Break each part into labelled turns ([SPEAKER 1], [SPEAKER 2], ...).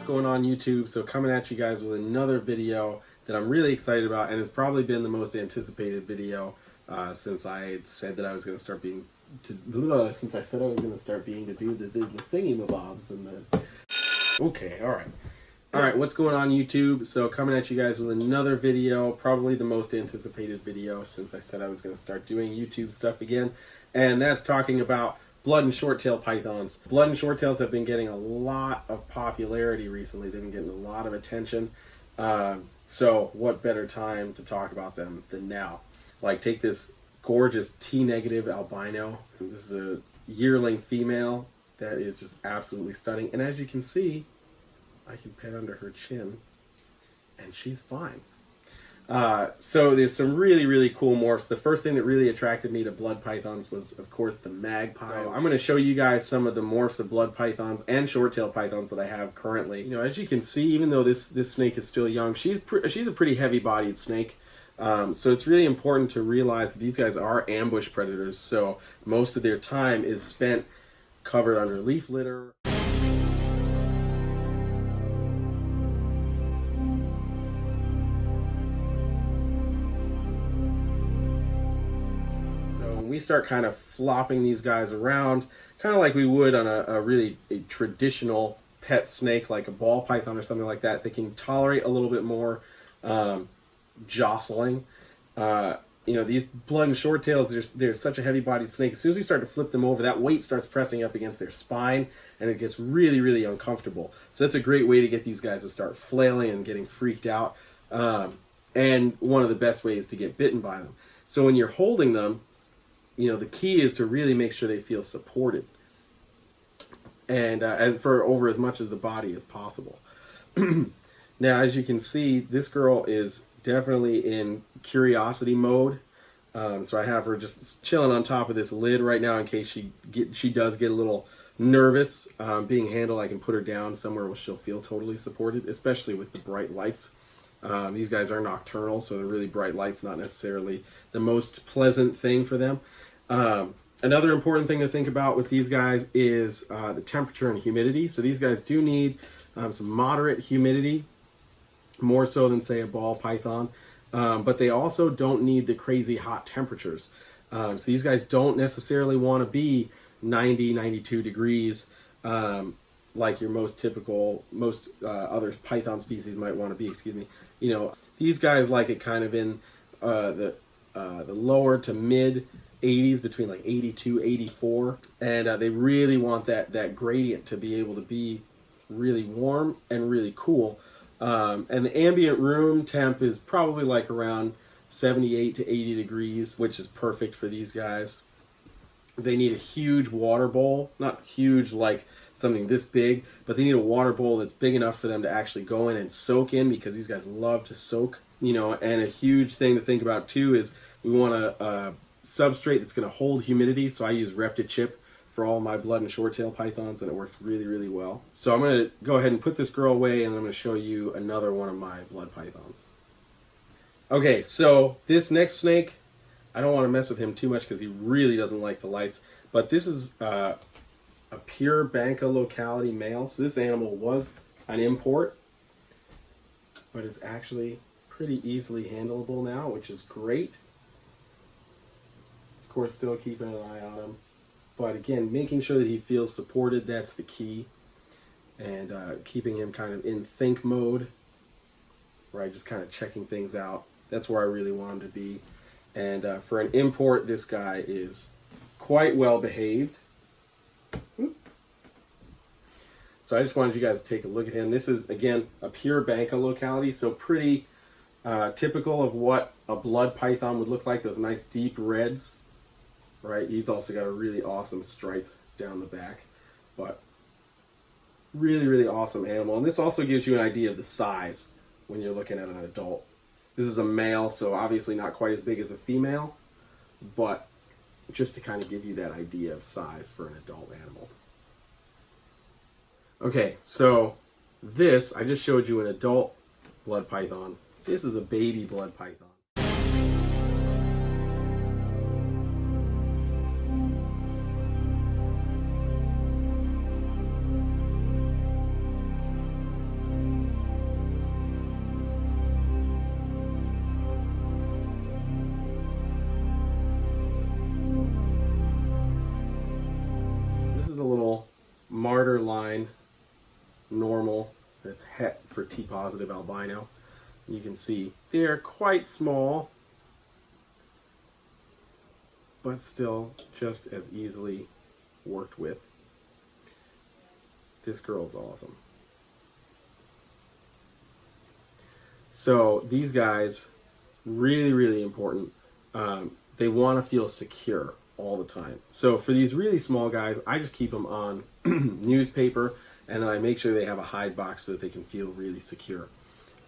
[SPEAKER 1] going on YouTube? So coming at you guys with another video that I'm really excited about, and it's probably been the most anticipated video since I said that I was going to start being to do the thingy-mabobs and the. Okay, all right. What's going on YouTube? So coming at you guys with another video, probably the most anticipated video since I said I was going to start doing YouTube stuff again, and that's talking about blood and short-tailed pythons. Blood and short-tails have been getting a lot of popularity recently. They've been getting a lot of attention. So what better time to talk about them than now? Like, take this gorgeous T-negative albino. This is a yearling female that is just absolutely stunning. And as you can see, I can pet under her chin, and she's fine. So there's some really, really cool morphs. The first thing that really attracted me to blood pythons was, of course, the magpie. So I'm going to show you guys some of the morphs of blood pythons and short-tailed pythons that I have currently. You know, as you can see, even though this snake is still young, she's a pretty heavy-bodied snake. So it's really important to realize that these guys are ambush predators. So most of their time is spent covered under leaf litter. We start kind of flopping these guys around, kind of like we would on a traditional pet snake, like a ball python or something like that. They can tolerate a little bit more jostling. You know, these blood and short tails, they're such a heavy-bodied snake. As soon as we start to flip them over, that weight starts pressing up against their spine, and it gets really, really uncomfortable. So that's a great way to get these guys to start flailing and getting freaked out, and one of the best ways to get bitten by them. So when you're holding them, you know, the key is to really make sure they feel supported, and for over as much as the body as possible. Now, as you can see, this girl is definitely in curiosity mode. So I have her just chilling on top of this lid right now in case she does get a little nervous being handled. I can put her down somewhere where she'll feel totally supported, especially with the bright lights. These guys are nocturnal, so the really bright light's not necessarily the most pleasant thing for them. Another important thing to think about with these guys is the temperature and humidity. So these guys do need some moderate humidity, more so than, say, a ball python. But they also don't need the crazy hot temperatures. So these guys don't necessarily want to be 90, 92 degrees like your most typical, other python species might want to be, excuse me. You know, these guys like it kind of in the lower to mid 80s, between like 82, 84, and they really want that gradient to be able to be really warm and really cool. And the ambient room temp is probably like around 78 to 80 degrees, which is perfect for these guys. They need a huge water bowl, not huge like something this big, but they need a water bowl that's big enough for them to actually go in and soak in, because these guys love to soak. You know, and a huge thing to think about too is we want a substrate that's going to hold humidity. So I use Reptiles for all my blood and short-tail pythons, and it works really, really well. So I'm going to go ahead and put this girl away, and I'm going to show you another one of my blood pythons. Okay, so this next snake, I don't want to mess with him too much because he really doesn't like the lights, but this is a pure Banca locality male. So this animal was an import, but it's actually pretty easily handleable now, which is great. Of course, still keeping an eye on him. But again, making sure that he feels supported, that's the key. And keeping him kind of in think mode, right? Just kind of checking things out. That's where I really want him to be. And for an import, this guy is quite well behaved. So I just wanted you guys to take a look at him. This is, again, a pure Banca locality, so pretty typical of what a blood python would look like, those nice deep reds. Right, he's also got a really awesome stripe down the back, but really, really awesome animal. And this also gives you an idea of the size when you're looking at an adult. This is a male, so obviously not quite as big as a female, but just to kind of give you that idea of size for an adult animal. Okay, so this, I just showed you an adult blood python. This is a baby blood python. is a little martyr line normal that's het for T positive albino. You can see they're quite small, but still just as easily worked with. This girl's awesome. So these guys, really, really important. They want to feel secure all the time. So for these really small guys, I just keep them on newspaper, and then I make sure they have a hide box so that they can feel really secure.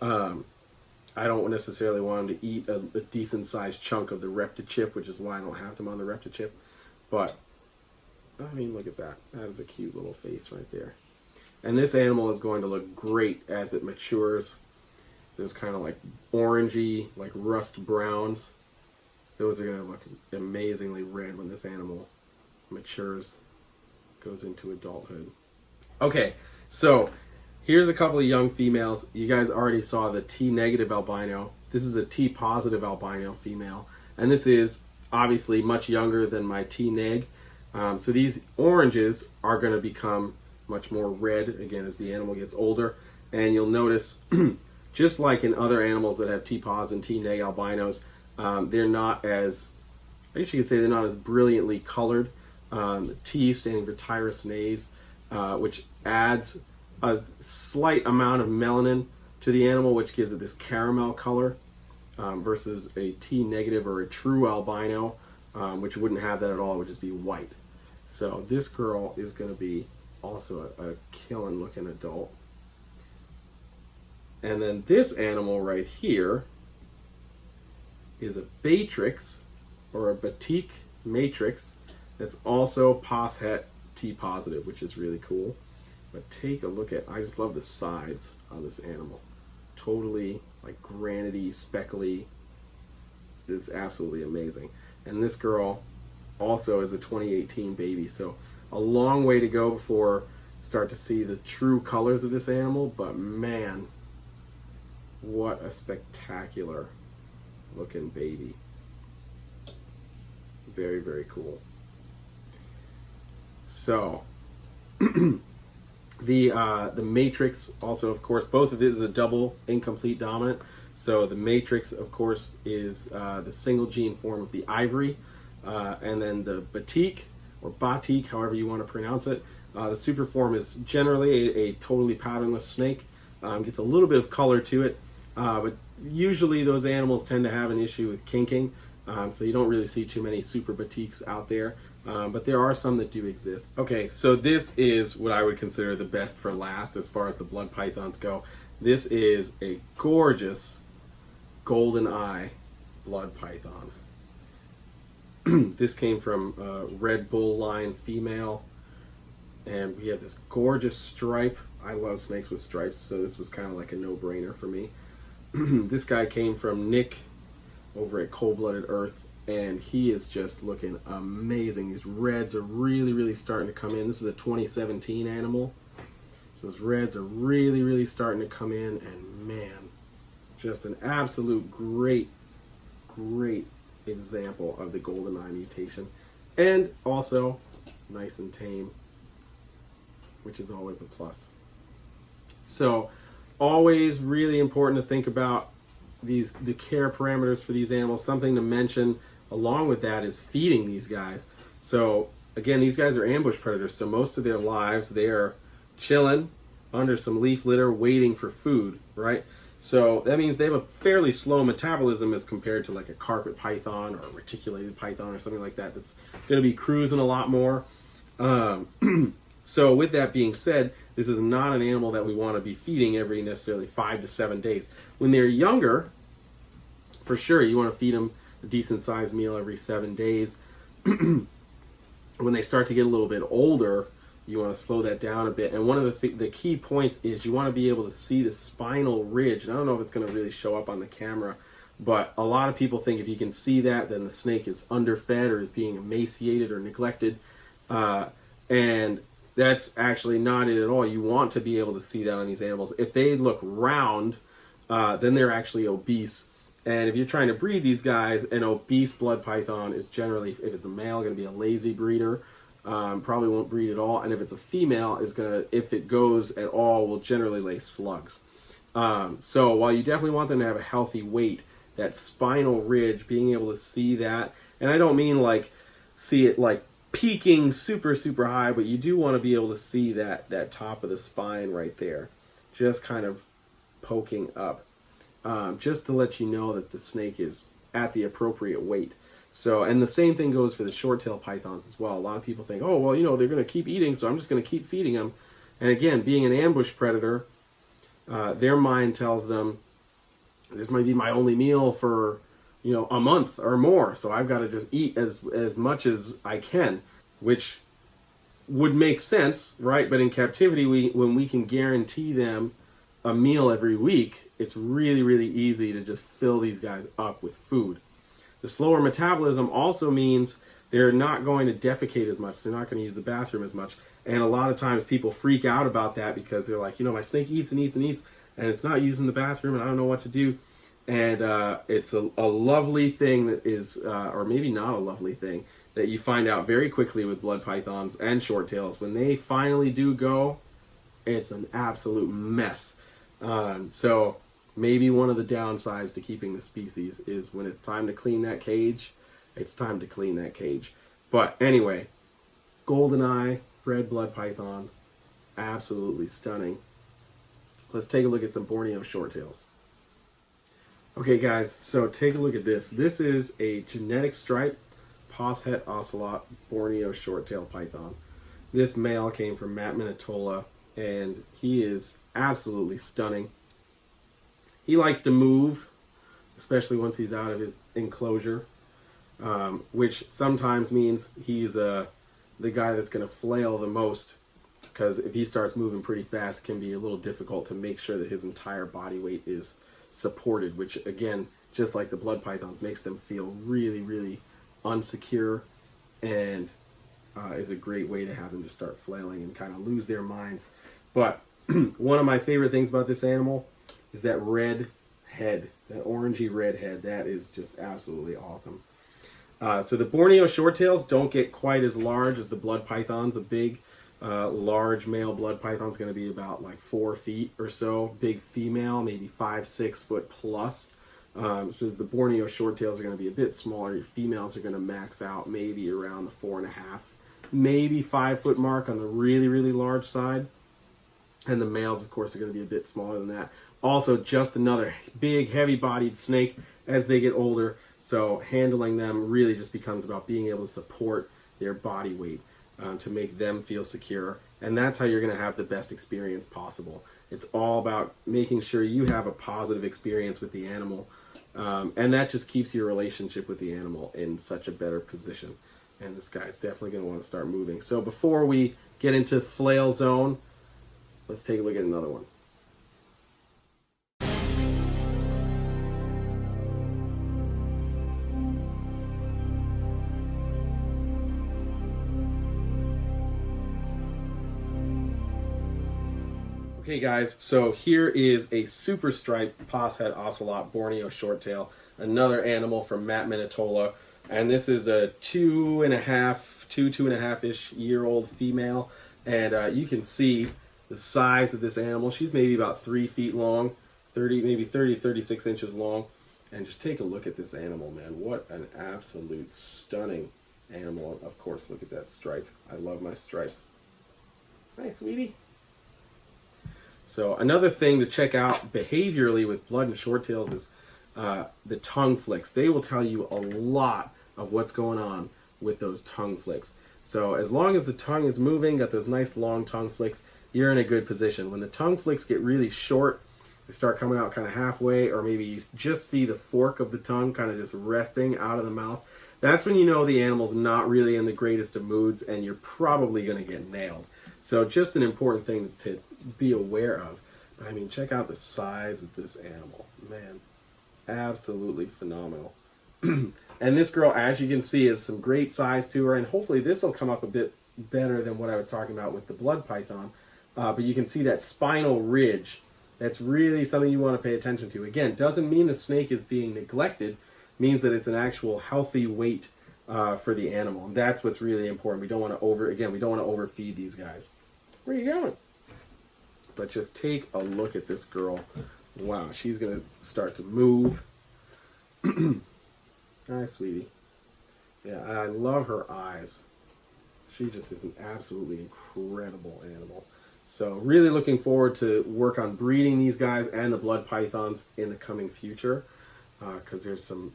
[SPEAKER 1] I don't necessarily want them to eat a decent sized chunk of the Reptichip, which is why I don't have them on the Reptichip. But, I mean, look at that. That is a cute little face right there. And this animal is going to look great as it matures. There's kind of like orangey, like rust browns. Those are going to look amazingly red when this animal matures, goes into adulthood. Okay, so here's a couple of young females. You guys already saw the T negative albino. This is a T positive albino female. And this is obviously much younger than my T neg. So these oranges are going to become much more red, again, as the animal gets older. And you'll notice, just like in other animals that have T pos and T neg albinos, they're not as, I guess you could say they're not as brilliantly colored. T standing for tyrosnase, which adds a slight amount of melanin to the animal, which gives it this caramel color, versus a T negative or a true albino, which wouldn't have that at all. It would just be white. So this girl is going to be also a killing looking adult. And then this animal right here is a Batrix, or a Batik Matrix, that's also pos het T positive, which is really cool. But take a look at, I just love the sides of this animal. Totally like granity, speckly. It's absolutely amazing. And this girl also is a 2018 baby, so a long way to go before start to see the true colors of this animal, but man, what a spectacular looking baby. Very, very cool. So the matrix also, of course, both of these is a double incomplete dominant. So the matrix, of course, is the single gene form of the ivory, and then the batik or batik, however you want to pronounce it. The super form is generally a totally patternless snake. Gets a little bit of color to it, but usually those animals tend to have an issue with kinking, so you don't really see too many super batiks out there. But there are some that do exist. Okay, so this is what I would consider the best for last as far as the blood pythons go. This is a gorgeous golden eye blood python. This came from Red Bull line female, and we have this gorgeous stripe. I love snakes with stripes, so this was kind of like a no-brainer for me. This guy came from Nick over at Cold-Blooded Earth, and he is just looking amazing. These reds are really, really starting to come in. This is a 2017 animal. So those reds are really, really starting to come in, and man, just an absolute great, great example of the golden eye mutation. And also nice and tame, which is always a plus. So always really important to think about the care parameters for these animals. Something to mention along with that is feeding these guys. So again, these guys are ambush predators, so most of their lives they are chilling under some leaf litter waiting for food, right? So that means they have a fairly slow metabolism as compared to like a carpet python or a reticulated python or something like that that's going to be cruising a lot more. So with that being said, this is not an animal that we want to be feeding every necessarily 5 to 7 days. When they're younger, for sure, you want to feed them a decent sized meal every 7 days. When they start to get a little bit older, you want to slow that down a bit. And one of the key points is you want to be able to see the spinal ridge. And I don't know if it's going to really show up on the camera, but a lot of people think if you can see that, then the snake is underfed or is being emaciated or neglected. And that's actually not it at all. You want to be able to see that on these animals. If they look round, then they're actually obese. And if you're trying to breed these guys, an obese blood python is generally, if it's a male, going to be a lazy breeder. Probably won't breed at all. And if it's a female, is gonna, if it goes at all, will generally lay slugs. So while you definitely want them to have a healthy weight, that spinal ridge, being able to see that, and I don't mean like see it like peaking super, super high, but you do want to be able to see that top of the spine right there, just kind of poking up, just to let you know that the snake is at the appropriate weight. So, and the same thing goes for the short-tailed pythons as well. A lot of people think, oh, well, you know, they're going to keep eating, so I'm just going to keep feeding them. And again, being an ambush predator, their mind tells them, this might be my only meal for, you know, a month or more, so I've got to just eat as much as I can, which would make sense, right? But in captivity, when we can guarantee them a meal every week, it's really, really easy to just fill these guys up with food. The slower metabolism also means they're not going to defecate as much. They're not going to use the bathroom as much. And a lot of times people freak out about that because they're like, you know, my snake eats and eats and eats, and it's not using the bathroom, and I don't know what to do. And it's a lovely thing that is, or maybe not a lovely thing, that you find out very quickly with blood pythons and short tails. When they finally do go, it's an absolute mess. So maybe one of the downsides to keeping the species is when it's time to clean that cage, it's time to clean that cage. But anyway, golden eye, red blood python, absolutely stunning. Let's take a look at some Borneo short tails. Okay guys, so take a look at this. This is a genetic stripe Poshet ocelot Borneo short-tailed python. This male came from Minetola, and he is absolutely stunning. He likes to move, especially once he's out of his enclosure, which sometimes means he's the guy that's going to flail the most, because if he starts moving pretty fast, it can be a little difficult to make sure that his entire body weight is supported, which again, just like the blood pythons, makes them feel really, really unsecure, and is a great way to have them just start flailing and kind of lose their minds. But one of my favorite things about this animal is that red head, that orangey red head. That is just absolutely awesome. So the Borneo short-tails don't get quite as large as the blood pythons. A big, large male blood python is going to be about like 4 feet or so. Big female, maybe 5-6 foot plus. Because the Borneo short-tails are going to be a bit smaller. Your females are going to max out maybe around the 4.5, maybe 5 foot mark on the really, really large side. And the males, of course, are going to be a bit smaller than that. Also, just another big, heavy-bodied snake as they get older. So handling them really just becomes about being able to support their body weight to make them feel secure. And that's how you're going to have the best experience possible. It's all about making sure you have a positive experience with the animal. And that just keeps your relationship with the animal in such a better position. And this guy's definitely going to want to start moving. So before we get into flail zone, let's take a look at another one. Okay guys, so here is a super striped Poshet ocelot Borneo short-tail, another animal from Minetola, and this is a 2.5-ish year old female, and you can see the size of this animal. She's maybe about 3 feet long, maybe 36 inches long, and just take a look at this animal, man. What an absolute stunning animal. Of course, look at that stripe. I love my stripes. Hi, sweetie. So another thing to check out behaviorally with blood and short tails is the tongue flicks. They will tell you a lot of what's going on with those tongue flicks. So as long as the tongue is moving, got those nice long tongue flicks, you're in a good position. When the tongue flicks get really short, they start coming out kind of halfway, or maybe you just see the fork of the tongue kind of just resting out of the mouth, that's when you know the animal's not really in the greatest of moods, and you're probably going to get nailed. So just an important thing to be aware of. But I mean, check out the size of this animal. Man, absolutely phenomenal. And this girl, as you can see, has some great size to her, and hopefully this will come up a bit better than what I was talking about with the blood python. But you can see that spinal ridge. That's really something you want to pay attention to. Again, doesn't mean the snake is being neglected, means that it's an actual healthy weight for the animal. And that's what's really important. We don't want to overfeed these guys. Where are you going? But just take a look at this girl. Wow, she's going to start to move. Hi, sweetie. Yeah, I love her eyes. She just is an absolutely incredible animal. So really looking forward to work on breeding these guys and the blood pythons in the coming future. Because there's some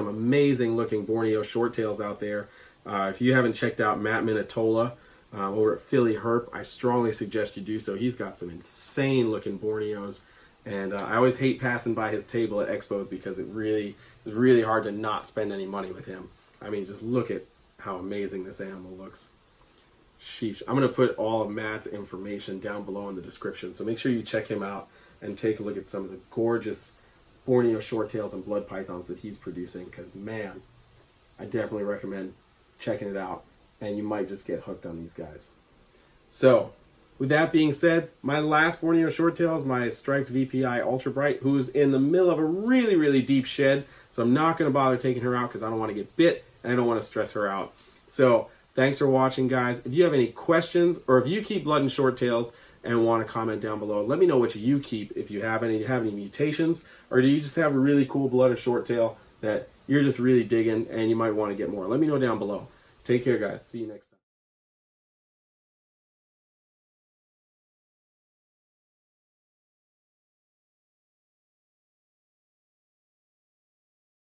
[SPEAKER 1] amazing looking Borneo shorttails out there. If you haven't checked out Matt Minetola over at Philly Herp, I strongly suggest you do so. He's got some insane looking Borneos. And I always hate passing by his table at expos because it's really hard to not spend any money with him. I mean, just look at how amazing this animal looks. Sheesh. I'm going to put all of Matt's information down below in the description, so make sure you check him out and take a look at some of the gorgeous Borneo shorttails and blood pythons that he's producing, because, man, I definitely recommend checking it out, and you might just get hooked on these guys. So, with that being said, my last Borneo shorttail is my striped VPI Ultra Bright, who's in the middle of a really deep shed, so I'm not going to bother taking her out because I don't want to get bit, and I don't want to stress her out. So, thanks for watching, guys. If you have any questions, or if you keep blood and shorttails and want to comment down below, let me know what you keep. If you have any mutations, or do you just have a really cool blood or shorttail that you're just really digging and you might want to get more? Let me know down below. Take care, guys. See you next time.